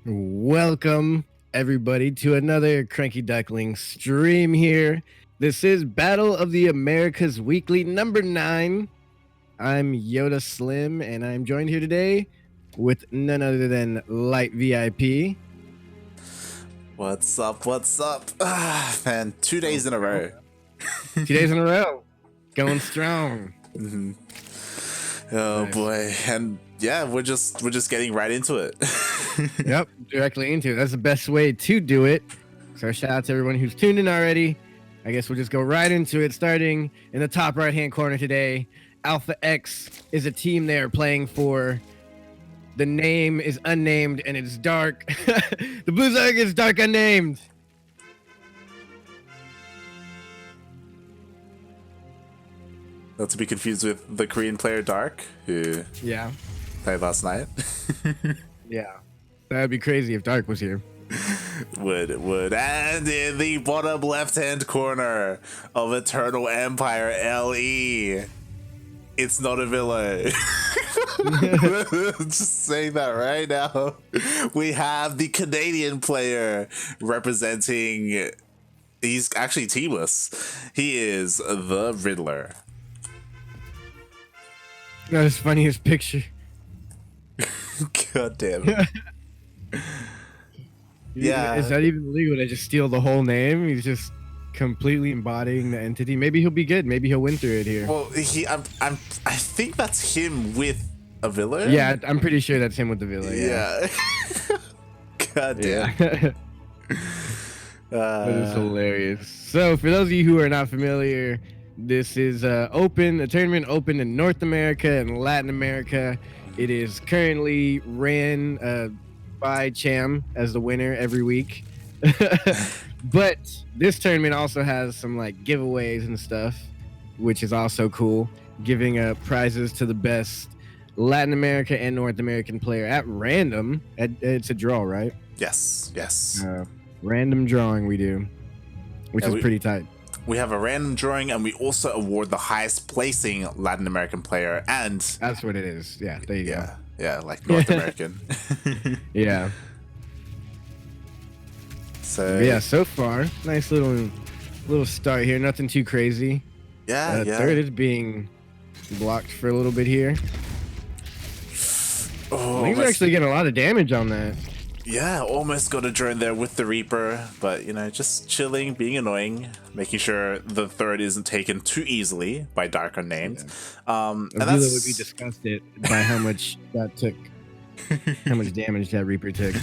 Welcome, everybody, to another Cranky Duckling stream here. This is Battle of the Americas Weekly number 9. I'm Yodaslim, and I'm joined here today with none other than Light VIP. What's up? What's up? Man, 2 days in a row. 2 days in a row. Going strong. Oh, nice. Boy. And yeah, we're just getting right into it. Yep, directly into it. That's the best way to do it. So shout out to everyone who's tuned in already. I guess we'll just go right into it, starting in the top right-hand corner today. Alpha X is a team they are playing for. The name is unnamed, and it's dark. The blue zone is DarkUnnamed. Not to be confused with the Korean player Dark, who played last night. Yeah. That'd be crazy if Dark was here. Would. And in the bottom left-hand corner of Eternal Empire LE, it's not a villain. Just saying that right now. We have the Canadian player representing. He's actually teamless. He is the Riddler. Not as funny as picture. God damn it. Yeah. Is that even legal to just steal the whole name? He's just completely embodying the entity. Maybe he'll be good. Maybe he'll win through it here. Well, I think that's him with a villain. Yeah, I'm pretty sure that's him with the villain. Yeah. God damn. Yeah. That is hilarious. So, for those of you who are not familiar, this is a tournament open in North America and Latin America. It is currently ran by Cham as the winner every week. But this tournament also has some like giveaways and stuff, which is also cool, giving prizes to the best Latin America and North American player at random. It's a draw, right? Yes. Random drawing we do, which is pretty tight. We have a random drawing, and we also award the highest placing Latin American player, and that's what it is. Yeah, there you go. Yeah, like North American. Yeah. So yeah, so far, nice little start here. Nothing too crazy. Yeah. Third is being blocked for a little bit here. Oh, he's actually getting a lot of damage on that. Yeah, almost got a drone there with the Reaper, but just chilling, being annoying, making sure the third isn't taken too easily by DarkUnnamed. Yeah. And that's would be disgusted by how much that took, how much damage that Reaper took.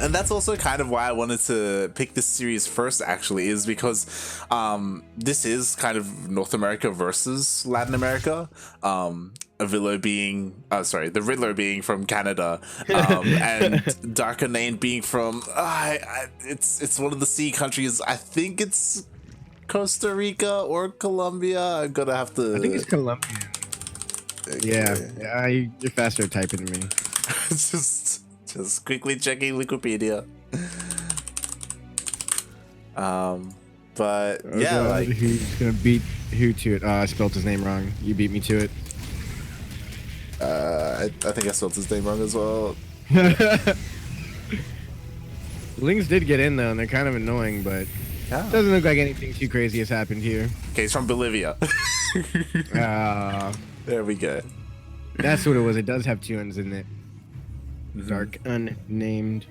And that's also kind of why I wanted to pick this series first, actually, is because this is kind of North America versus Latin America. The Riddler being from Canada, and DarkUnnamed being from it's one of the C countries. I think it's Costa Rica or Colombia. I'm gonna have to. I think it's Colombian. Okay. Yeah, you're faster at typing than me. Just quickly checking Wikipedia. But yeah, like who's gonna beat who to it? I spelled his name wrong. You beat me to it. I think I spelled his name wrong as well. Lings did get in though, and they're kind of annoying, but it doesn't look like anything too crazy has happened here. Okay, he's from Bolivia. There we go. That's what it was. It does have 2 N's in it. DarkUnnamed.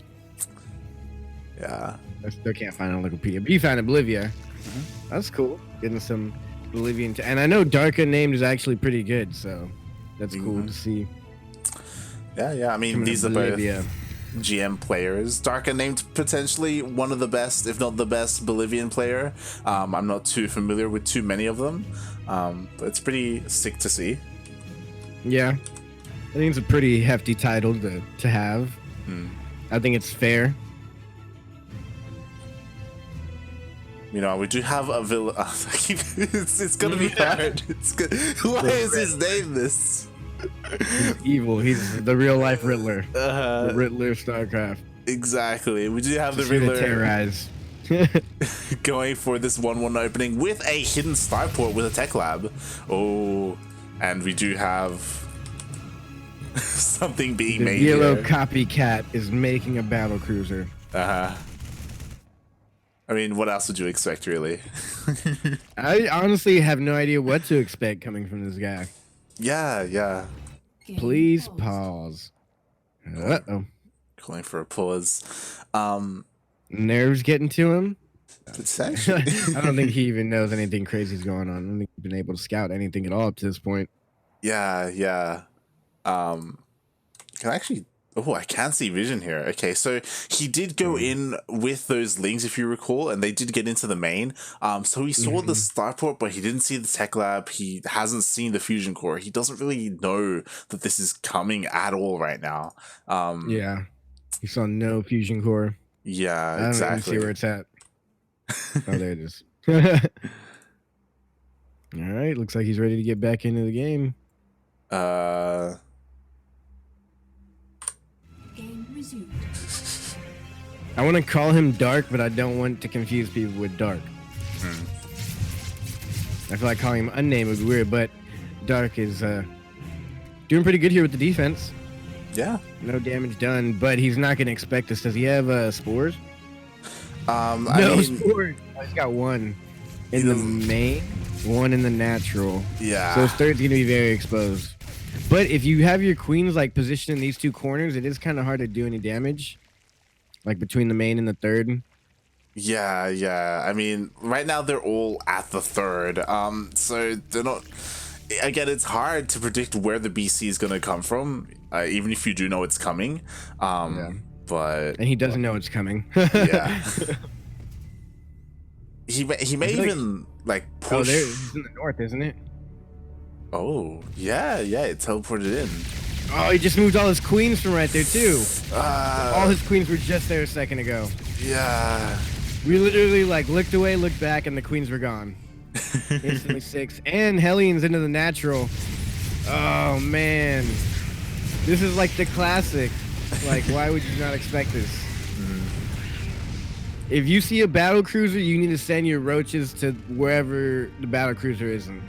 Yeah. I still can't find it on Wikipedia, but you found it, Bolivia. That's cool. Getting some Bolivian, and I know DarkUnnamed is actually pretty good, so that's cool to see. Yeah. I mean, these are both GM players. DarkUnnamed potentially one of the best, if not the best, Bolivian player. I'm not too familiar with too many of them, but it's pretty sick to see. Yeah. I think it's a pretty hefty title to have. I think it's fair. We do have a villain. It's gonna be hard. Why is his name this? He's evil. He's the real life Riddler. The Riddler of StarCraft. Exactly. We do have the Riddler terrorize. going for this 1-1 opening with a hidden starport with a tech lab. Oh, and we do have something being The made yellow here. copycat is making a battle cruiser. I mean, what else would you expect, really? I honestly have no idea what to expect coming from this guy. Yeah. Please pause. Uh-oh. Calling for a pause. Nerves getting to him. It's actually... I don't think he even knows anything crazy is going on. I don't think he's been able to scout anything at all up to this point. Yeah. Can I actually... Oh, I can see vision here. Okay, so he did go in with those lings, if you recall, and they did get into the main. So he saw the starport, but he didn't see the tech lab. He hasn't seen the fusion core. He doesn't really know that this is coming at all right now. Yeah, he saw no fusion core. Yeah, I exactly. don't even see where it's at. Oh, there it is. All right, looks like he's ready to get back into the game. Game resumed. I want to call him Dark, but I don't want to confuse people with Dark. I feel like calling him Unnamed would be weird, but Dark is doing pretty good here with the defense. Yeah. No damage done, but he's not going to expect this. Does he have spores? I No mean, spores. Oh, he's got one in the main, one in the natural. yeah. So his third's going to be very exposed. But if you have your queens like positioned in these two corners, it is kind of hard to do any damage, like between the main and the third. Yeah. I mean, right now they're all at the third. So they're not. Again, it's hard to predict where the BC is going to come from, even if you do know it's coming. Yeah. But And he doesn't know it's coming. yeah. He may even like push. Oh, there it's in the north, isn't it? Oh, yeah, it teleported in. Oh, he just moved all his queens from right there too. Uh, All his queens were just there a second ago. Yeah. We literally like looked away, looked back, and the queens were gone. Instantly 6. And Hellions into the natural. Oh man. This is like the classic. Like, why would you not expect this? If you see a battle cruiser, you need to send your roaches to wherever the battle cruiser isn't.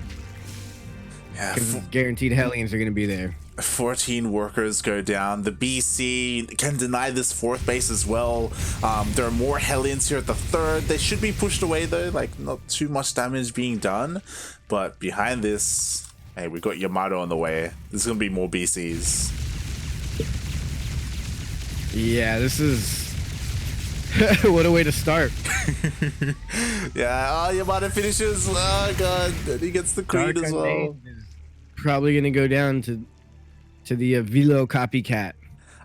Yeah. Because it's guaranteed Hellions are going to be there. 14 workers go down. The BC can deny this fourth base as well. There are more Hellions here at the third. They should be pushed away though, like not too much damage being done. But behind this, hey, we got Yamato on the way. There's gonna be more BCs. Yeah, this is... what a way to start. Yeah, oh, Yamato finishes. Oh god, and he gets the queen as well. DarkUnnamed is probably going to go down to the Velo copycat.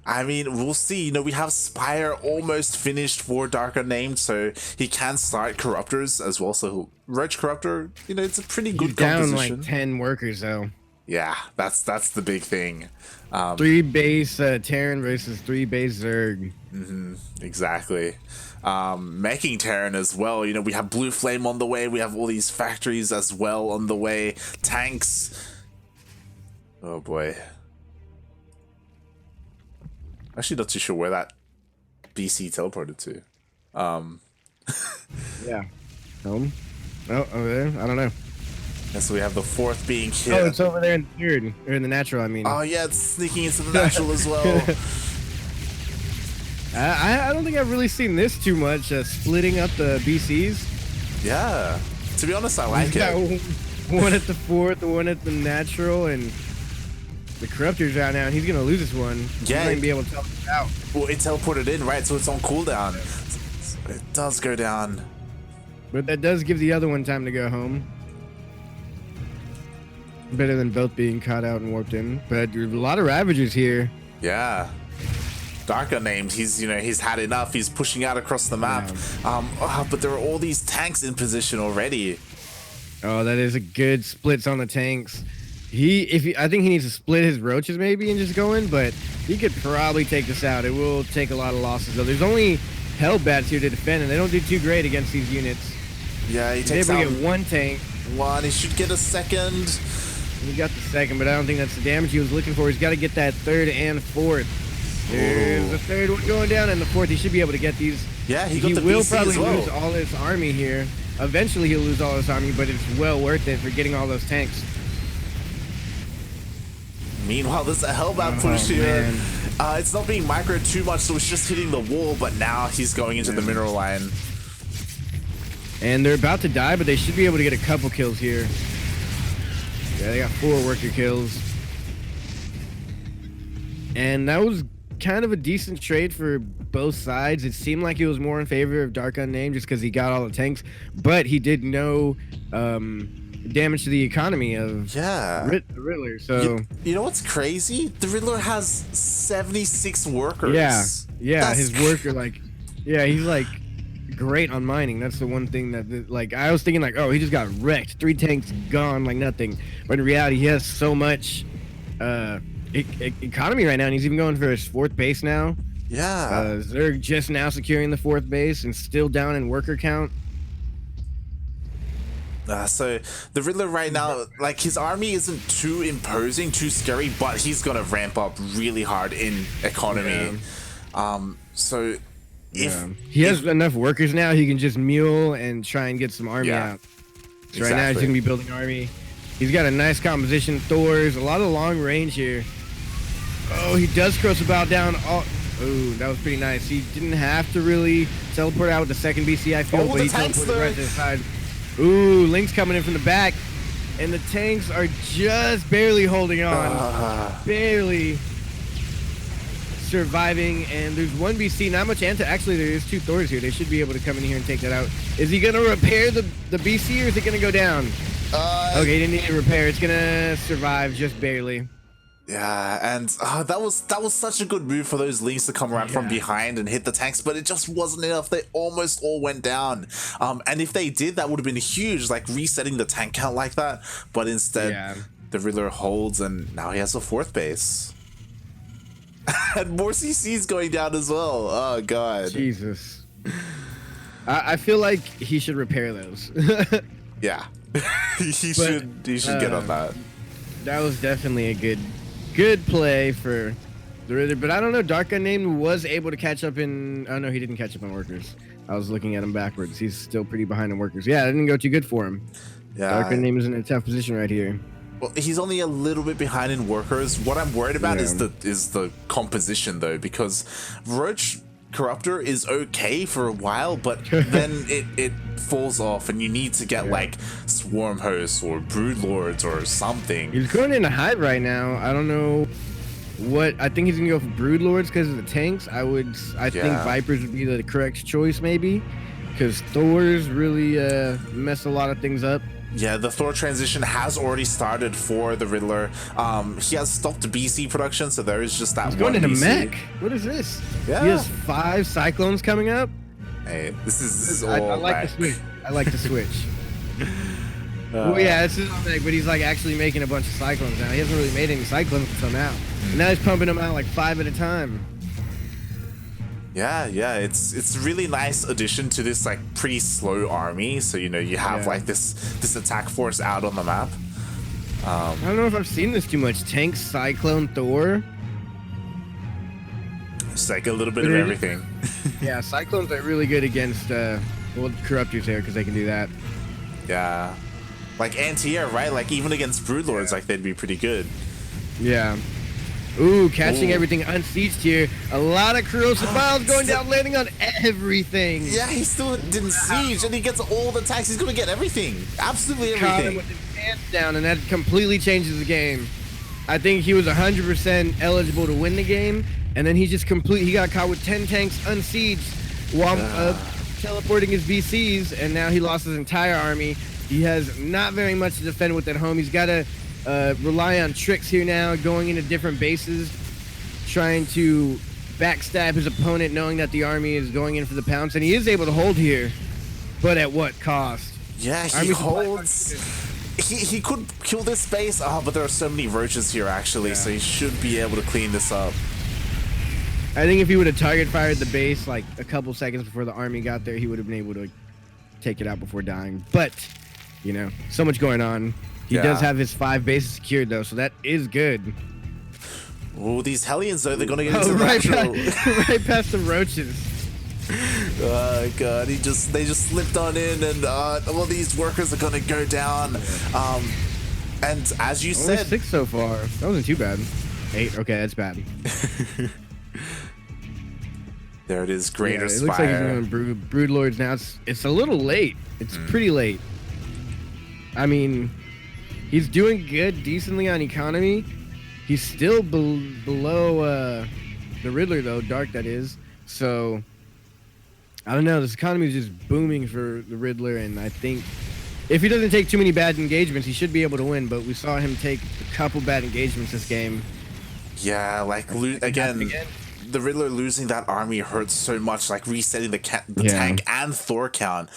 I mean, we'll see. You know, we have Spire almost finished for DarkUnnamed, so he can start Corruptors as well. So Roach Corruptor, you know, it's a pretty good He's down composition. like 10 workers though. Yeah, that's the big thing. 3 base Terran versus 3 base Zerg. Exactly. Making Terran as well. You know, we have Blue Flame on the way. We have all these factories as well on the way. Tanks. Oh boy. Actually, not too sure where that BC teleported to. Yeah. Home? Oh, over there? I don't know. And so we have the fourth being hit. Oh, it's over there in the third. Or in the natural, I mean. Oh yeah, it's sneaking into the natural as well. I don't think I've really seen this too much, splitting up the BCs. Yeah. To be honest, I like He's got it. one at the fourth, one at the natural, and the Corruptor's out now, and he's going to lose this one. He's Yeah. not going to be able to tell this out. Well, it teleported in, right? So it's on cooldown. So it does go down. But that does give the other one time to go home. Better than both being caught out and warped in. But there's a lot of Ravagers here. Yeah. DarkUnnamed, he's had enough. He's pushing out across the map. But there are all these tanks in position already. Oh, that is a good splits on the tanks. I think he needs to split his roaches maybe and just go in, but he could probably take this out. It will take a lot of losses though. There's only Hellbats here to defend, and they don't do too great against these units. Yeah, he He's takes able out to get one tank. one. He should get a second. He got the second, but I don't think that's the damage he was looking for. He's got to get that third and fourth. There's the third one going down, and the fourth. He should be able to get these. Yeah, he got He the will BC probably as well. lose all his army here. Eventually, he'll lose all his army, but it's well worth it for getting all those tanks. Meanwhile, there's a hellbound push here. It's not being microed too much, so it's just hitting the wall, but now he's going into the mineral line. And they're about to die, but they should be able to get a couple kills here. Yeah, they got 4 worker kills. And that was kind of a decent trade for both sides. It seemed like it was more in favor of DarkUnnamed just because he got all the tanks, but he did no damage to the economy of the Riddler. So you know what's crazy? The Riddler has 76 workers. Yeah, his worker he's like great on mining. That's the one thing that like I was thinking like, oh, he just got wrecked. 3 tanks gone like nothing. But in reality, he has so much economy right now, and he's even going for his 4th base now. Yeah. They're just now securing the 4th base and still down in worker count. So the Riddler right now, like his army isn't too imposing, too scary, but he's gonna ramp up really hard in economy. So if he has enough workers now, he can just mule and try and get some army out. So right now he's gonna be building army. He's got a nice composition, Thors, a lot of long range here. Oh, he does cross about down. Oh, that was pretty nice. He didn't have to really teleport out with the 2nd BC, I feel, but he teleported right to the side. Ooh, Link's coming in from the back, and the tanks are just barely holding on. Barely surviving, and there's 1 BC, not much anti. Actually, there is 2 Thors here. They should be able to come in here and take that out. Is he going to repair the BC, or is it going to go down? Okay, he didn't need to repair. It's going to survive just barely. Yeah, and that was such a good move for those Links to come around from behind and hit the tanks, but it just wasn't enough. They almost all went down. And if they did, that would have been huge, like resetting the tank count like that. But instead, the Riddler holds, and now he has a 4th base. And more CCs going down as well. Oh, God. Jesus. I feel like he should repair those. Yeah. he should get on that. That was definitely a good play for the Riddler, but I don't know. DarkUnnamed was able to catch up in. Oh no, he didn't catch up on workers. I was looking at him backwards. He's still pretty behind in workers. Yeah, it didn't go too good for him. Yeah, DarkUnnamed is in a tough position right here. Well, he's only a little bit behind in workers. What I'm worried about is the composition though, because Roach Corruptor is okay for a while, but then it falls off, and you need to get like Swarm Hosts or Brood Lords or something. He's going into Hive right now. I don't know what. I think he's gonna go for Brood Lords because of the tanks. I think Vipers would be the correct choice maybe, because Thors really mess a lot of things up. Yeah, the Thor transition has already started for the Riddler. He has stopped BC production, so there is just that He's one going into BC. mech. What is this? Yeah. He has 5 Cyclones coming up. Hey, this is I all like the switch. I like the switch. Well, yeah, this is all mech, but he's like actually making a bunch of Cyclones now. He hasn't really made any Cyclones until now. And now he's pumping them out like 5 at a time. Yeah, it's a really nice addition to this like pretty slow army. So you know you have like this attack force out on the map. I don't know if I've seen this too much. Tank, Cyclone, Thor. It's like a little bit of everything. Yeah, Cyclones are really good against Corruptors there because they can do that. Yeah, like anti-air, right? Like even against Broodlords, like they'd be pretty good. Yeah. Ooh, catching everything unsieged here. A lot of corrosive miles going down, landing on everything. Yeah, he still didn't siege, and he gets all the attacks. He's gonna get everything, absolutely everything. Caught him with his pants down, and that completely changes the game. I think he was 100% eligible to win the game, and then he just he got caught with 10 tanks unsieged while teleporting his BCs, and now he lost his entire army. He has not very much to defend with at home. He's got to rely on tricks here now, going into different bases, trying to backstab his opponent, knowing that the army is going in for the pounce, and he is able to hold here, but at what cost? Yeah, he holds. He could kill this base, but there are so many roaches here actually, so he should be able to clean this up. I think if he would have target fired the base like a couple seconds before the army got there, he would have been able to take it out before dying. But, you know, so much going on. He does have his 5 bases secured though, so that is good. Oh, these Hellions though, they're gonna get into the natural. Right past the roaches. Oh god, they just slipped on in, and all these workers are gonna go down. And as you only said, 6 so far. That wasn't too bad. 8. Okay, that's bad. there it is. Greater It looks like he's Spire. going Broodlords now. It's a little late. It's pretty late. I mean, he's doing good, decently on economy. He's still below the Riddler, though. Dark, that is. So, I don't know. This economy is just booming for the Riddler, and I think if he doesn't take too many bad engagements, he should be able to win. But we saw him take a couple bad engagements this game. Yeah, like again, the Riddler losing that army hurts so much, like resetting the tank and Thor count.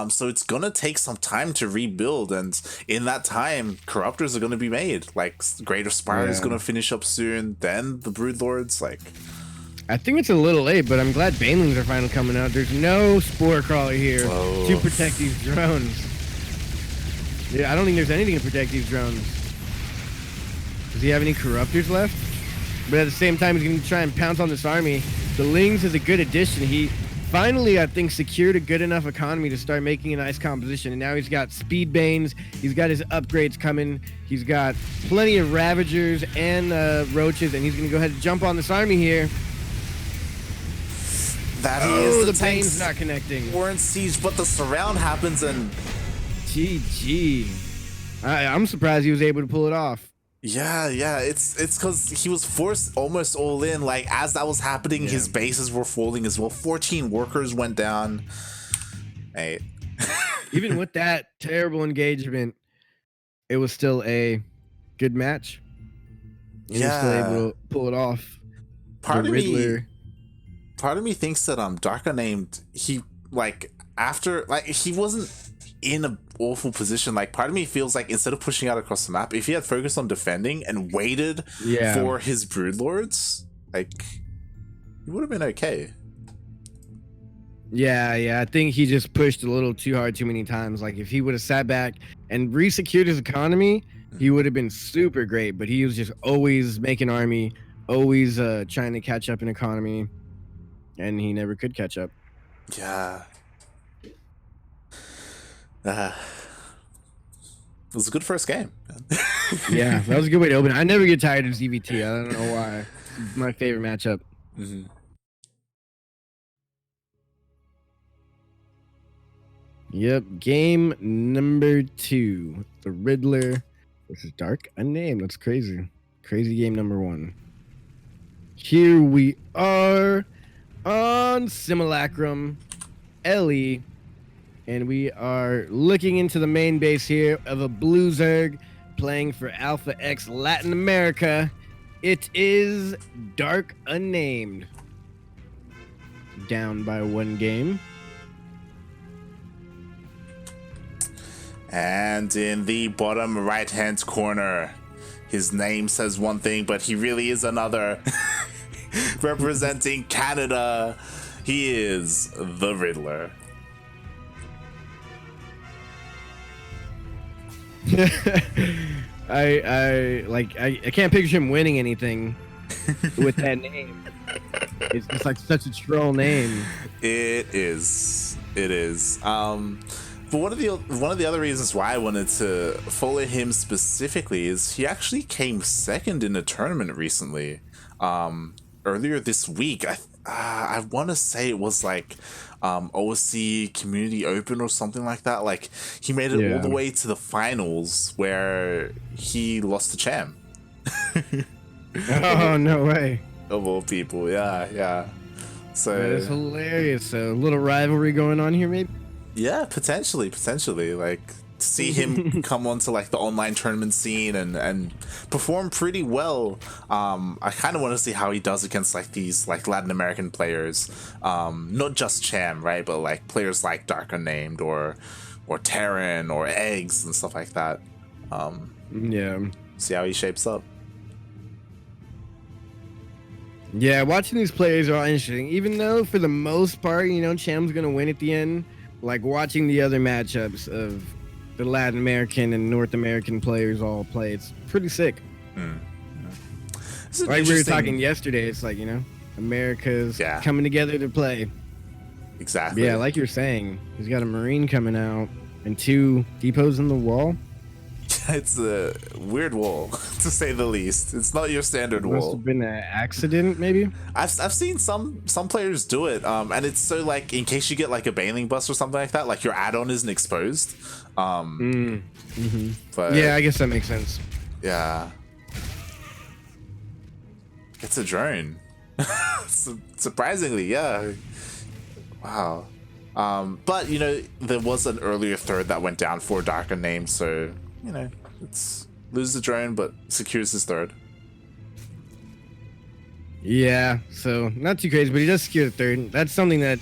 So it's gonna take some time to rebuild, and in that time, corruptors are gonna be made. Like Greater Spire is gonna finish up soon. Then the Broodlords, like. I think it's a little late, but I'm glad Banelings are finally coming out. There's no Spore Crawler here to protect these drones. Yeah, I don't think there's anything to protect these drones. Does he have any Corruptors left? But at the same time, he's going to try and pounce on this army. The Lings is a good addition. He finally, I think, secured a good enough economy to start making a nice composition. And now he's got Speed Banes. He's got his upgrades coming. He's got plenty of Ravagers and Roaches. And he's going to go ahead and jump on this army here. That is the Bane's not connecting. We're in siege, but the surround happens and... GG. I'm surprised he was able to pull it off. Yeah, it's because he was forced almost all in. Like, as that was happening, his bases were falling as well. 14 workers went down. Hey. Even with that terrible engagement, it was still a good match. And he was still able to pull it off. Part of me thinks that DarkUnnamed, he he wasn't in an awful position. Like, part of me feels like instead of pushing out across the map, if he had focused on defending and waited for his Broodlords, like, he would have been okay. Yeah, I think he just pushed a little too hard too many times. Like, if he would have sat back and re-secured his economy, he would have been super great. But he was just always making army, always trying to catch up in economy, and he never could catch up. Yeah. It was a good first game. Yeah, that was a good way to open it. I never get tired of ZVT. I don't know why. It's my favorite matchup. Mm-hmm. Yep, game number 2. The Riddler versus DarkUnnamed. That's crazy. Crazy game number 1. Here we are on Simulacrum Ellie. And we are looking into the main base here of a Blue Zerg playing for Alpha X Latin America. It is DarkUnnamed. Down by 1 game. And in the bottom right-hand corner, his name says one thing, but he really is another. Representing Canada, he is the Riddler. I can't picture him winning anything with that name. It's just like such a troll name. It is. But one of the other reasons why I wanted to follow him specifically is he actually came second in a tournament recently. Earlier this week, I want to say it was like OSC Community Open or something like that. Like, he made it all the way to the finals where he lost to Cham. Oh, no way. Of all people, yeah. So that is hilarious. A little rivalry going on here, maybe? Yeah, potentially. Like, to see him come onto like the online tournament scene and perform pretty well. I kind of want to see how he does against like these like Latin American players, not just Cham, right, but like players like DarkUnnamed or Terran or Eggs and stuff like that. See how he shapes up. Yeah, watching these players are all interesting. Even though for the most part, Cham's gonna win at the end. Like, watching the other matchups of the Latin American and North American players all play, it's pretty sick. Like we were talking yesterday, it's like, America's coming together to play. Exactly. Yeah, like you're saying, he's got a Marine coming out and 2 depots in the wall. It's a weird wall, to say the least. It's not your standard Must wall. have been an accident, maybe. I've seen some players do it, and it's so like in case you get like a baneling bust or something like that, like your add-on isn't exposed. But Yeah, I guess that makes sense. yeah, it's a drone. Surprisingly, yeah. Wow. But you know, there was an earlier third that went down for DarkUnnamed, so you know, it's loses the drone but secures his third. Yeah, so not too crazy, but he does secure the third. That's something that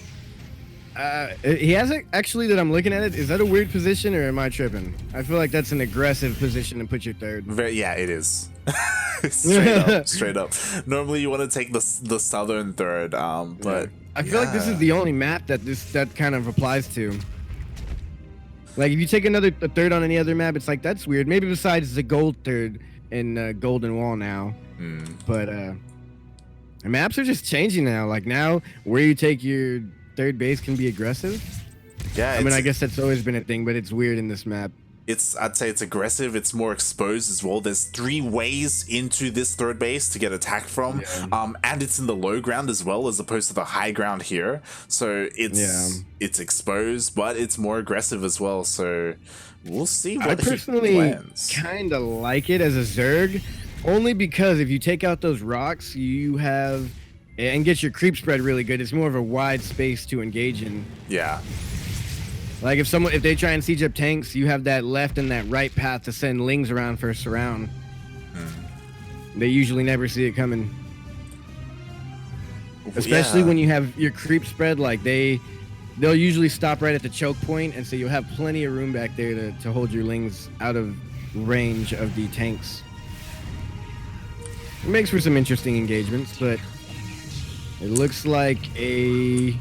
he has it actually that I'm looking at it. Is that a weird position or am I tripping? I feel like that's an aggressive position to put your third. Yeah, it is. straight up. Normally you want to take the southern third, but I feel like this is the only map that kind of applies to. Like if you take a third on any other map, it's like that's weird. Maybe besides the gold third in Golden Wall now, but the maps are just changing now. Like now, where you take your third base can be aggressive. Yeah, I mean, I guess that's always been a thing, but it's weird in this map. I'd say it's aggressive. It's more exposed as well. There's 3 ways into this third base to get attacked from, and it's in the low ground as well, as opposed to the high ground here. So it's exposed, but it's more aggressive as well. So we'll see what I personally kind of like it as a Zerg, only because if you take out those rocks, you have and get your creep spread really good. It's more of a wide space to engage in. Yeah. Like if they try and siege up tanks, you have that left and that right path to send lings around for a surround. They usually never see it coming. Especially when you have your creep spread, like they'll usually stop right at the choke point, and so you'll have plenty of room back there to hold your lings out of range of the tanks. It makes for some interesting engagements, but it looks like a...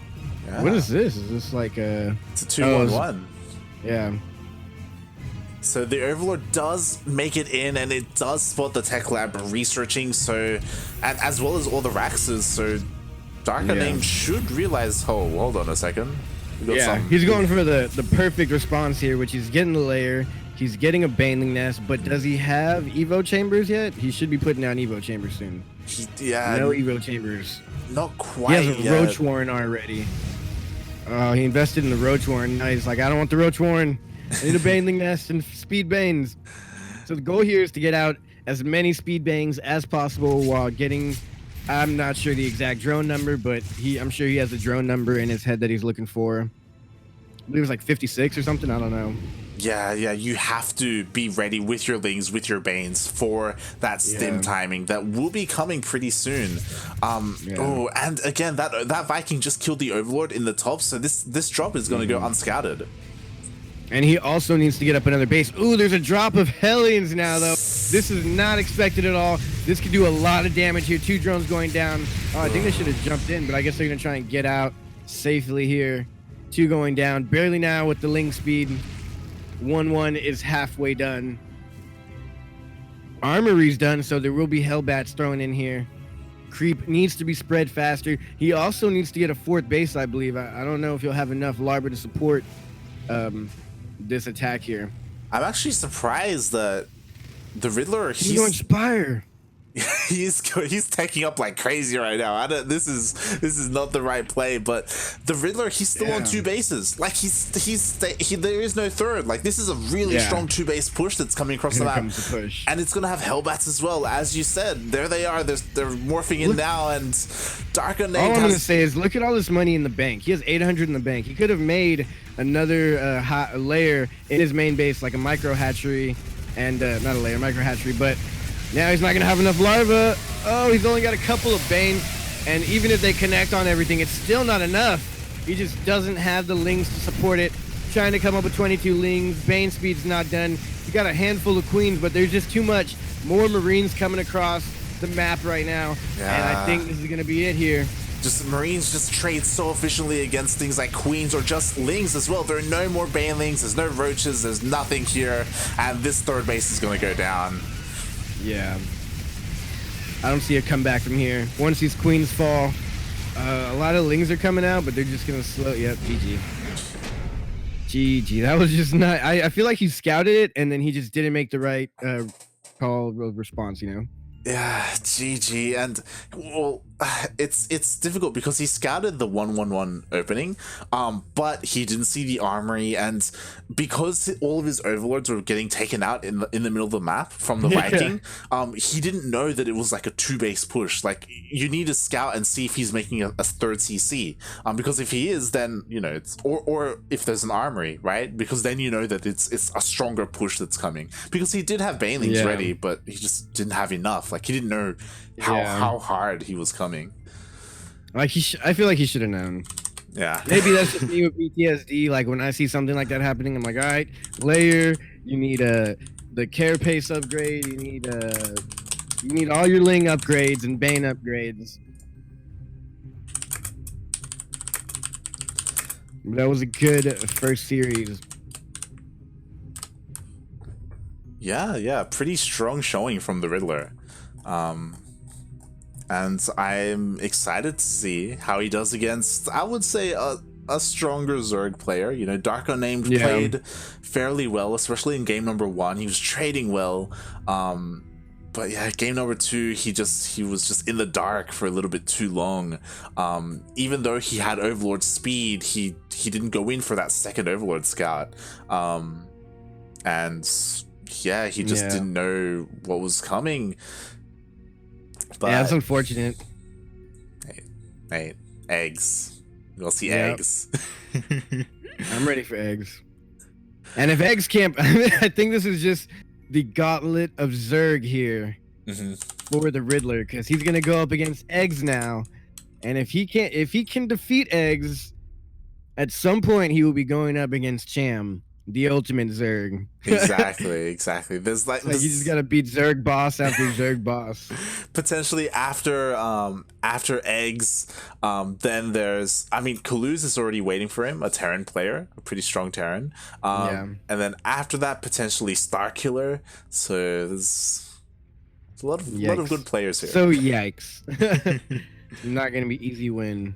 Yeah. What is this? Is this like a... It's a 2-1-1. Yeah. So the Overlord does make it in, and it does spot the tech lab researching, so... And as well as all the Raxes, so... DarkUnnamed should realize... Oh, hold on a second. He's going for the perfect response here, which is getting the lair. He's getting a Baneling Nest, but does he have Evo Chambers yet? He should be putting down Evo Chambers soon. No Evo Chambers. Not quite He has a Roach Warren already. Oh, he invested in the Roach Warren. Now he's like, I don't want the Roach Warren. I need a Baneling Nest and speed banes. So the goal here is to get out as many speed bangs as possible while getting... I'm not sure the exact drone number, but I'm sure he has a drone number in his head that he's looking for. I believe it was like 56 or something. I don't know. Yeah, you have to be ready with your lings, with your banes for that stim timing that will be coming pretty soon. Oh, and again, that Viking just killed the Overlord in the top, so this drop is going to go unscouted. And he also needs to get up another base. Ooh, there's a drop of Hellions now, though. This is not expected at all. This could do a lot of damage here. 2 drones going down. Oh, I think they should have jumped in, but I guess they're going to try and get out safely here. 2 going down. Barely now with the ling speed. 1-1 is halfway done. Armory's done, so there will be Hellbats thrown in here. Creep needs to be spread faster. He also needs to get a 4th base, I believe. I don't know if he'll have enough larva to support this attack here. I'm actually surprised that the Riddler... He's going Spire. he's taking up like crazy right now. This is not the right play, but the Riddler, he's still on 2 bases. Like there is no third. Like this is a really strong 2 base push that's coming across the map, and it's gonna have Hellbats as well. As you said, there they are. They're morphing in now, and DarkUnnamed. All I'm gonna say is, look at all this money in the bank. He has 800 in the bank. He could have made another layer in his main base, like a micro hatchery, and not a layer, micro hatchery, but. Now he's not going to have enough larva. Oh, he's only got a couple of Banes. And even if they connect on everything, it's still not enough. He just doesn't have the lings to support it. Trying to come up with 22 lings. Bane speed's not done. He got a handful of queens, but there's just too much. More Marines coming across the map right now. Yeah. And I think this is going to be it here. Just Marines just trade so efficiently against things like queens or just lings as well. There are no more Banelings. There's no roaches. There's nothing here. And this 3rd base is going to go down. Yeah, I don't see a comeback from here. Once these queens fall, a lot of lings are coming out, but they're just gonna slow. Yep, GG. GG. That was just not. I feel like he scouted it and then he just didn't make the right call response. You know. Yeah, GG. And well, it's difficult because he scouted the 1-1-1 opening, but he didn't see the armory, and because all of his overlords were getting taken out in the middle of the map from the Viking, he didn't know that it was like a 2-base push. Like, you need to scout and see if he's making a third CC, because if he is, then you know it's or if there's an armory, right? Because then you know that it's a stronger push that's coming, because he did have banelings ready, but he just didn't have enough. Like, he didn't know how hard he was coming. Like, I feel like he should have known. Yeah. Maybe that's just me with PTSD. Like, when I see something like that happening, I'm like, all right, layer. You need the carapace upgrade. You need all your Ling upgrades and Bane upgrades. That was a good first series. Yeah, pretty strong showing from the Riddler. And I'm excited to see how he does against, I would say, a stronger Zerg player. You know, DarkUnnamed played fairly well, especially in game number 1. He was trading well. But yeah, game number 2, he was just in the dark for a little bit too long. Even though he had Overlord speed, he didn't go in for that second Overlord scout. And yeah, he just didn't know what was coming. But yeah, that's unfortunate. Hey, eggs. We'll see eggs. I'm ready for eggs. And if eggs can't, I think this is just the gauntlet of Zerg here for the Riddler, because he's gonna go up against eggs now, and if he can defeat eggs, at some point he will be going up against Cham, the ultimate Zerg. Exactly. There's like you just gotta beat Zerg boss after Zerg boss. Potentially after eggs, then there's, I mean, Kaluz is already waiting for him, a Terran player, a pretty strong Terran. And then after that, potentially Starkiller. So there's a lot of good players here. So yikes. Not gonna be easy win.